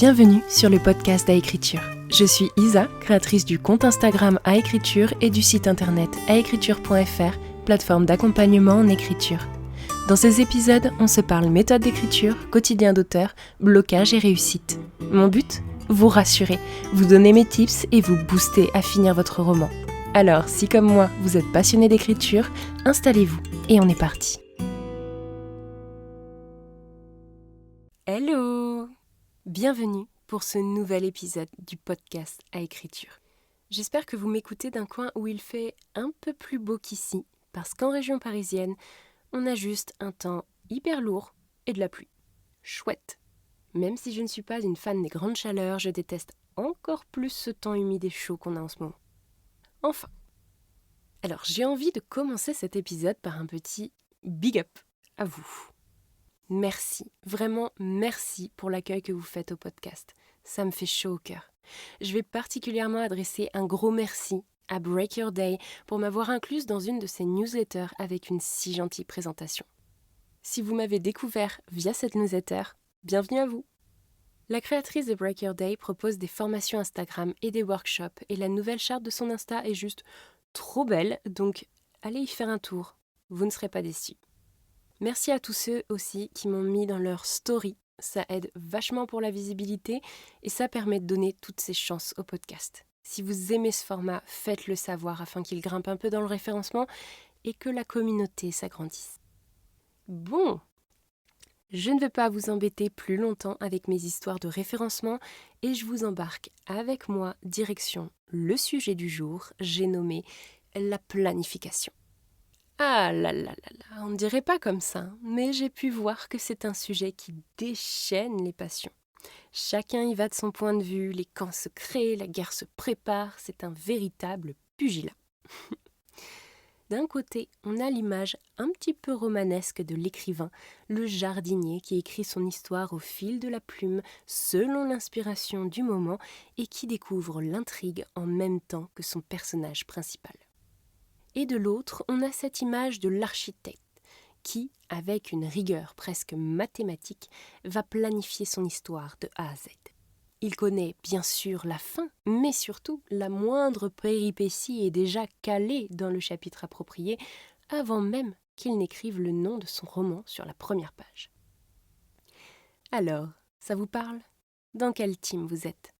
Bienvenue sur le podcast Aécriture. Je suis Isa, créatrice du compte Instagram Aécriture et du site internet aécriture.fr, plateforme d'accompagnement en écriture. Dans ces épisodes, on se parle méthode d'écriture, quotidien d'auteur, blocage et réussite. Mon but ? Vous rassurer, vous donner mes tips et vous booster à finir votre roman. Alors, si comme moi, vous êtes passionné d'écriture, installez-vous et on est parti. Hello ! Bienvenue pour ce nouvel épisode du podcast à écriture. J'espère que vous m'écoutez d'un coin où il fait un peu plus beau qu'ici, parce qu'en région parisienne, on a juste un temps hyper lourd et de la pluie. Chouette. Même si je ne suis pas une fan des grandes chaleurs, je déteste encore plus ce temps humide et chaud qu'on a en ce moment. Enfin. Alors, j'ai envie de commencer cet épisode par un petit big up à vous. Merci, vraiment merci pour l'accueil que vous faites au podcast. Ça me fait chaud au cœur. Je vais particulièrement adresser un gros merci à Break Your Day pour m'avoir incluse dans une de ses newsletters avec une si gentille présentation. Si vous m'avez découvert via cette newsletter, bienvenue à vous. La créatrice de Break Your Day propose des formations Instagram et des workshops et la nouvelle charte de son Insta est juste trop belle, donc allez y faire un tour, vous ne serez pas déçus. Merci à tous ceux aussi qui m'ont mis dans leur story, ça aide vachement pour la visibilité et ça permet de donner toutes ces chances au podcast. Si vous aimez ce format, faites-le savoir afin qu'il grimpe un peu dans le référencement et que la communauté s'agrandisse. Bon, je ne veux pas vous embêter plus longtemps avec mes histoires de référencement et je vous embarque avec moi direction le sujet du jour, j'ai nommé la planification. Ah là là là là, on ne dirait pas comme ça, mais j'ai pu voir que c'est un sujet qui déchaîne les passions. Chacun y va de son point de vue, les camps se créent, la guerre se prépare, c'est un véritable pugilat. D'un côté, on a l'image un petit peu romanesque de l'écrivain, le jardinier qui écrit son histoire au fil de la plume, selon l'inspiration du moment, et qui découvre l'intrigue en même temps que son personnage principal. Et de l'autre, on a cette image de l'architecte qui, avec une rigueur presque mathématique, va planifier son histoire de A à Z. Il connaît bien sûr la fin, mais surtout la moindre péripétie est déjà calée dans le chapitre approprié avant même qu'il n'écrive le nom de son roman sur la première page. Alors, ça vous parle ? Dans quelle team vous êtes ?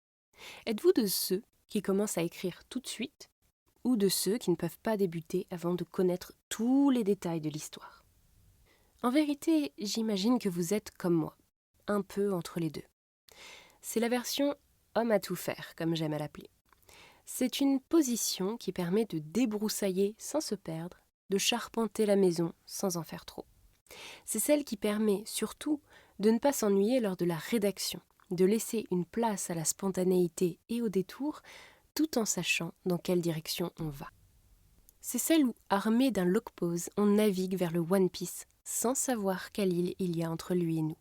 Êtes-vous de ceux qui commencent à écrire tout de suite ou de ceux qui ne peuvent pas débuter avant de connaître tous les détails de l'histoire. En vérité, j'imagine que vous êtes comme moi, un peu entre les deux. C'est la version « homme à tout faire », comme j'aime à l'appeler. C'est une position qui permet de débroussailler sans se perdre, de charpenter la maison sans en faire trop. C'est celle qui permet surtout de ne pas s'ennuyer lors de la rédaction, de laisser une place à la spontanéité et au détour, tout en sachant dans quelle direction on va. C'est celle où, armé d'un lock-pose, on navigue vers le One Piece, sans savoir quelle île il y a entre lui et nous.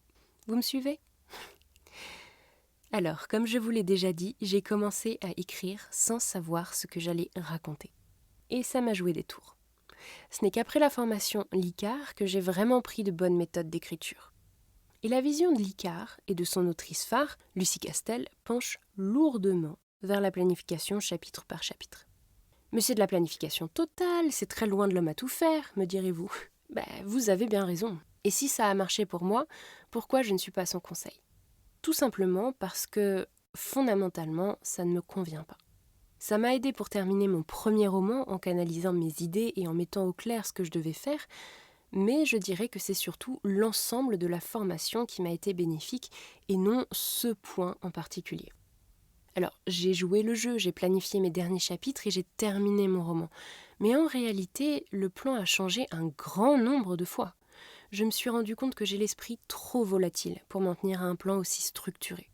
Vous me suivez ? Alors, comme je vous l'ai déjà dit, j'ai commencé à écrire sans savoir ce que j'allais raconter. Et ça m'a joué des tours. Ce n'est qu'après la formation Licard que j'ai vraiment pris de bonnes méthodes d'écriture. Et la vision de Licard et de son autrice phare, Lucie Castel, penche lourdement vers la planification chapitre par chapitre. Mais c'est de la planification totale, c'est très loin de l'homme à tout faire, me direz-vous. Vous avez bien raison. Et si ça a marché pour moi, pourquoi je ne suis pas son conseil ? Tout simplement parce que, fondamentalement, ça ne me convient pas. Ça m'a aidé pour terminer mon premier roman en canalisant mes idées et en mettant au clair ce que je devais faire, mais je dirais que c'est surtout l'ensemble de la formation qui m'a été bénéfique et non ce point en particulier. Alors, j'ai joué le jeu, j'ai planifié mes derniers chapitres et j'ai terminé mon roman. Mais en réalité, le plan a changé un grand nombre de fois. Je me suis rendu compte que j'ai l'esprit trop volatile pour m'en tenir à un plan aussi structuré.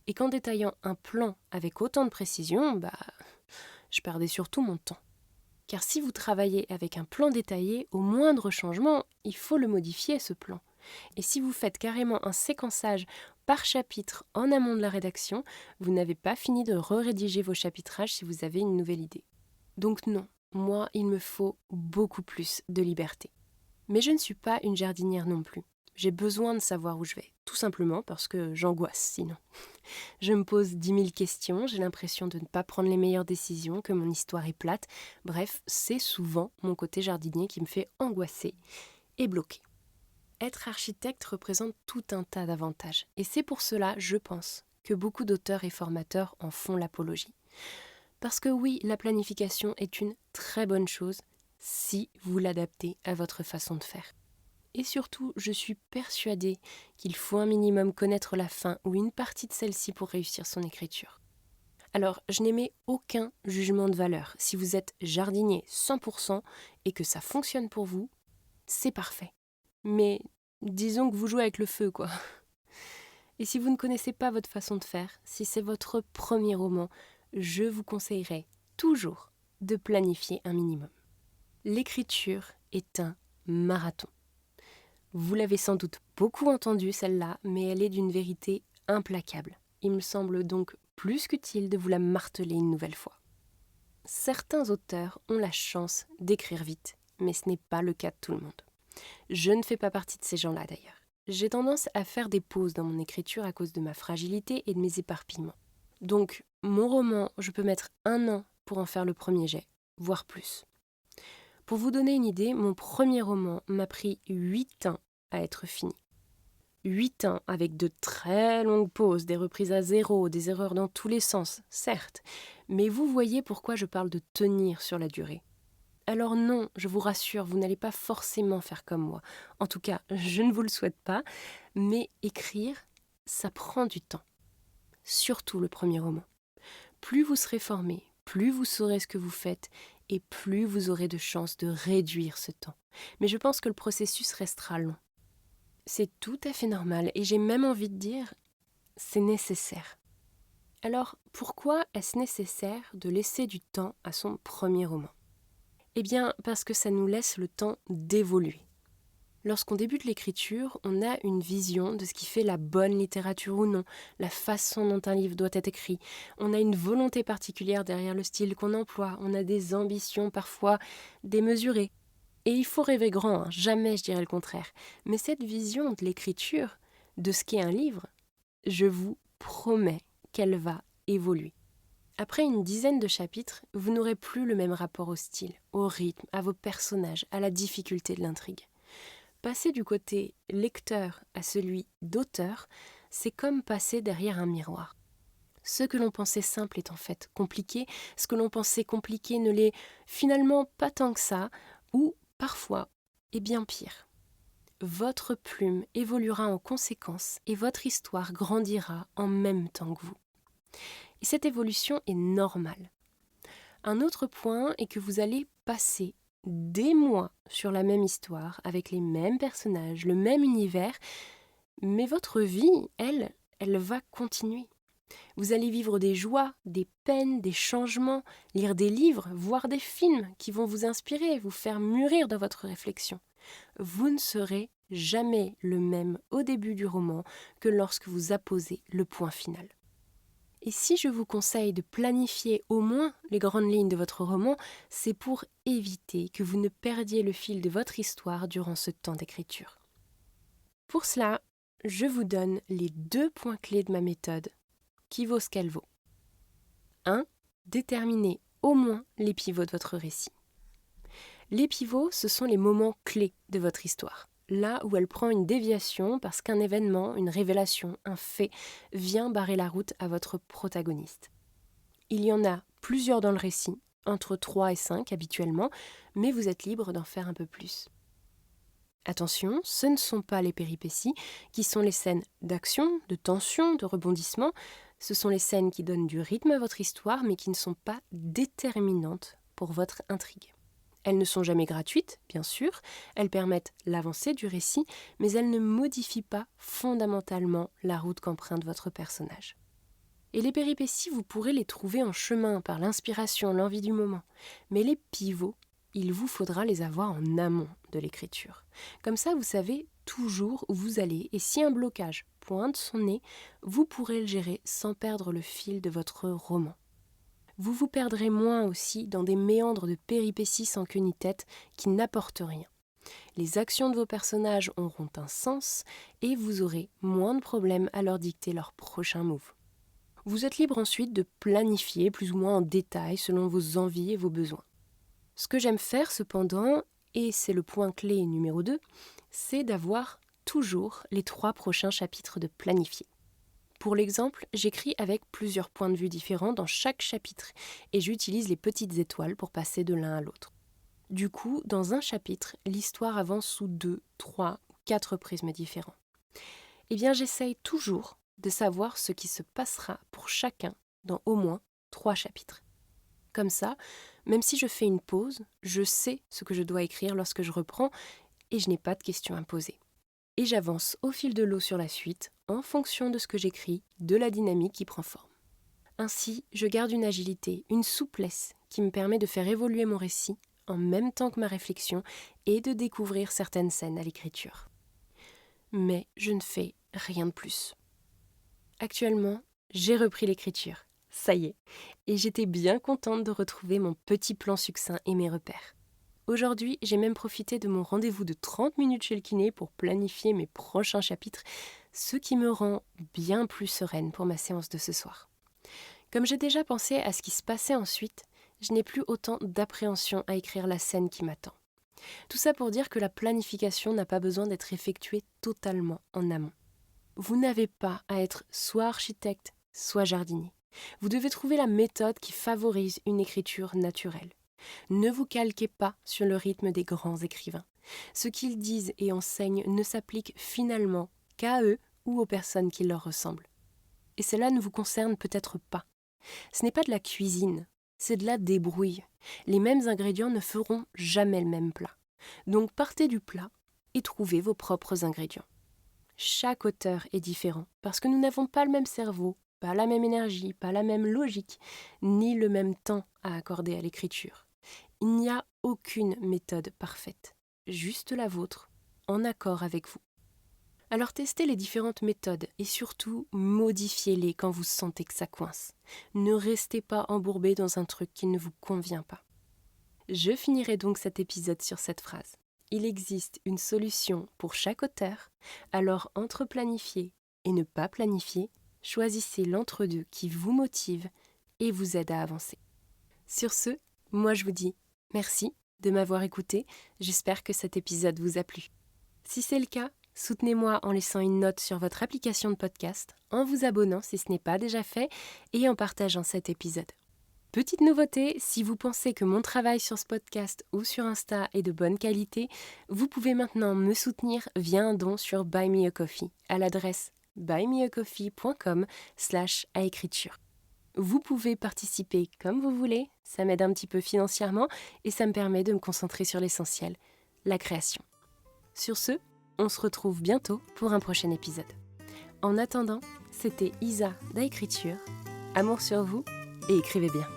Et qu'en détaillant un plan avec autant de précision, je perdais surtout mon temps. Car si vous travaillez avec un plan détaillé, au moindre changement, il faut le modifier ce plan. Et si vous faites carrément un séquençage par chapitre en amont de la rédaction, vous n'avez pas fini de rédiger vos chapitrages si vous avez une nouvelle idée. Donc non, moi, il me faut beaucoup plus de liberté. Mais je ne suis pas une jardinière non plus. J'ai besoin de savoir où je vais, tout simplement parce que j'angoisse sinon. Je me pose 10 000 questions, j'ai l'impression de ne pas prendre les meilleures décisions, que mon histoire est plate. Bref, c'est souvent mon côté jardinier qui me fait angoisser et bloquer. Être architecte représente tout un tas d'avantages. Et c'est pour cela, je pense, que beaucoup d'auteurs et formateurs en font l'apologie. Parce que oui, la planification est une très bonne chose si vous l'adaptez à votre façon de faire. Et surtout, je suis persuadée qu'il faut un minimum connaître la fin ou une partie de celle-ci pour réussir son écriture. Alors, je n'émets aucun jugement de valeur. Si vous êtes jardinier 100% et que ça fonctionne pour vous, c'est parfait. Mais disons que vous jouez avec le feu, quoi. Et si vous ne connaissez pas votre façon de faire, si c'est votre premier roman, je vous conseillerais toujours de planifier un minimum. L'écriture est un marathon. Vous l'avez sans doute beaucoup entendue celle-là, mais elle est d'une vérité implacable. Il me semble donc plus qu'utile de vous la marteler une nouvelle fois. Certains auteurs ont la chance d'écrire vite, mais ce n'est pas le cas de tout le monde. Je ne fais pas partie de ces gens-là d'ailleurs. J'ai tendance à faire des pauses dans mon écriture à cause de ma fragilité et de mes éparpillements. Donc, mon roman, je peux mettre 1 an pour en faire le premier jet, voire plus. Pour vous donner une idée, mon premier roman m'a pris 8 ans à être fini. 8 ans avec de très longues pauses, des reprises à zéro, des erreurs dans tous les sens, certes, mais vous voyez pourquoi je parle de tenir sur la durée. Alors non, je vous rassure, vous n'allez pas forcément faire comme moi. En tout cas, je ne vous le souhaite pas, mais écrire, ça prend du temps. Surtout le premier roman. Plus vous serez formé, plus vous saurez ce que vous faites et plus vous aurez de chances de réduire ce temps. Mais je pense que le processus restera long. C'est tout à fait normal et j'ai même envie de dire, c'est nécessaire. Alors, pourquoi est-ce nécessaire de laisser du temps à son premier roman ? Eh bien, parce que ça nous laisse le temps d'évoluer. Lorsqu'on débute l'écriture, on a une vision de ce qui fait la bonne littérature ou non, la façon dont un livre doit être écrit. On a une volonté particulière derrière le style qu'on emploie, on a des ambitions parfois démesurées. Et il faut rêver grand, hein, jamais je dirais le contraire. Mais cette vision de l'écriture, de ce qu'est un livre, je vous promets qu'elle va évoluer. Après une dizaine de chapitres, vous n'aurez plus le même rapport au style, au rythme, à vos personnages, à la difficulté de l'intrigue. Passer du côté lecteur à celui d'auteur, c'est comme passer derrière un miroir. Ce que l'on pensait simple est en fait compliqué, ce que l'on pensait compliqué ne l'est finalement pas tant que ça, ou parfois est bien pire. Votre plume évoluera en conséquence et votre histoire grandira en même temps que vous. Et cette évolution est normale. Un autre point est que vous allez passer des mois sur la même histoire, avec les mêmes personnages, le même univers, mais votre vie, elle va continuer. Vous allez vivre des joies, des peines, des changements, lire des livres, voir des films qui vont vous inspirer, vous faire mûrir dans votre réflexion. Vous ne serez jamais le même au début du roman que lorsque vous apposez le point final. Et si je vous conseille de planifier au moins les grandes lignes de votre roman, c'est pour éviter que vous ne perdiez le fil de votre histoire durant ce temps d'écriture. Pour cela, je vous donne les 2 points clés de ma méthode, qui vaut ce qu'elle vaut. 1. Déterminez au moins les pivots de votre récit. Les pivots, ce sont les moments clés de votre histoire. Là où elle prend une déviation parce qu'un événement, une révélation, un fait vient barrer la route à votre protagoniste. Il y en a plusieurs dans le récit, entre 3 et 5 habituellement, mais vous êtes libre d'en faire un peu plus. Attention, ce ne sont pas les péripéties qui sont les scènes d'action, de tension, de rebondissement. Ce sont les scènes qui donnent du rythme à votre histoire mais qui ne sont pas déterminantes pour votre intrigue. Elles ne sont jamais gratuites, bien sûr, elles permettent l'avancée du récit, mais elles ne modifient pas fondamentalement la route qu'emprunte votre personnage. Et les péripéties, vous pourrez les trouver en chemin par l'inspiration, l'envie du moment. Mais les pivots, il vous faudra les avoir en amont de l'écriture. Comme ça, vous savez toujours où vous allez, et si un blocage pointe son nez, vous pourrez le gérer sans perdre le fil de votre roman. Vous vous perdrez moins aussi dans des méandres de péripéties sans queue ni tête qui n'apportent rien. Les actions de vos personnages auront un sens et vous aurez moins de problèmes à leur dicter leur prochain move. Vous êtes libre ensuite de planifier plus ou moins en détail selon vos envies et vos besoins. Ce que j'aime faire cependant, et c'est le point clé numéro 2, c'est d'avoir toujours les 3 prochains chapitres de planifiés. Pour l'exemple, j'écris avec plusieurs points de vue différents dans chaque chapitre et j'utilise les petites étoiles pour passer de l'un à l'autre. Du coup, dans un chapitre, l'histoire avance sous 2, 3 ou 4 prismes différents. Eh bien, j'essaye toujours de savoir ce qui se passera pour chacun dans au moins 3 chapitres. Comme ça, même si je fais une pause, je sais ce que je dois écrire lorsque je reprends et je n'ai pas de questions à me poser. Et j'avance au fil de l'eau sur la suite en fonction de ce que j'écris, de la dynamique qui prend forme. Ainsi, je garde une agilité, une souplesse qui me permet de faire évoluer mon récit en même temps que ma réflexion et de découvrir certaines scènes à l'écriture. Mais je ne fais rien de plus. Actuellement, j'ai repris l'écriture, ça y est, et j'étais bien contente de retrouver mon petit plan succinct et mes repères. Aujourd'hui, j'ai même profité de mon rendez-vous de 30 minutes chez le kiné pour planifier mes prochains chapitres, ce qui me rend bien plus sereine pour ma séance de ce soir. Comme j'ai déjà pensé à ce qui se passait ensuite, je n'ai plus autant d'appréhension à écrire la scène qui m'attend. Tout ça pour dire que la planification n'a pas besoin d'être effectuée totalement en amont. Vous n'avez pas à être soit architecte, soit jardinier. Vous devez trouver la méthode qui favorise une écriture naturelle. Ne vous calquez pas sur le rythme des grands écrivains. Ce qu'ils disent et enseignent ne s'applique finalement qu'à eux ou aux personnes qui leur ressemblent. Et cela ne vous concerne peut-être pas. Ce n'est pas de la cuisine, c'est de la débrouille. Les mêmes ingrédients ne feront jamais le même plat. Donc partez du plat et trouvez vos propres ingrédients. Chaque auteur est différent parce que nous n'avons pas le même cerveau, pas la même énergie, pas la même logique, ni le même temps à accorder à l'écriture. Il n'y a aucune méthode parfaite, juste la vôtre, en accord avec vous. Alors testez les différentes méthodes et surtout modifiez-les quand vous sentez que ça coince. Ne restez pas embourbé dans un truc qui ne vous convient pas. Je finirai donc cet épisode sur cette phrase. Il existe une solution pour chaque auteur, alors entre planifier et ne pas planifier, choisissez l'entre-deux qui vous motive et vous aide à avancer. Sur ce, moi je vous dis merci de m'avoir écouté, j'espère que cet épisode vous a plu. Si c'est le cas, soutenez-moi en laissant une note sur votre application de podcast, en vous abonnant si ce n'est pas déjà fait et en partageant cet épisode. Petite nouveauté, si vous pensez que mon travail sur ce podcast ou sur Insta est de bonne qualité, vous pouvez maintenant me soutenir via un don sur Buy Me a Coffee à l'adresse buymeacoffee.com/aécriture. Vous pouvez participer comme vous voulez, ça m'aide un petit peu financièrement et ça me permet de me concentrer sur l'essentiel, la création. Sur ce, on se retrouve bientôt pour un prochain épisode. En attendant, c'était Isa d'Aécriture. Amour sur vous et écrivez bien.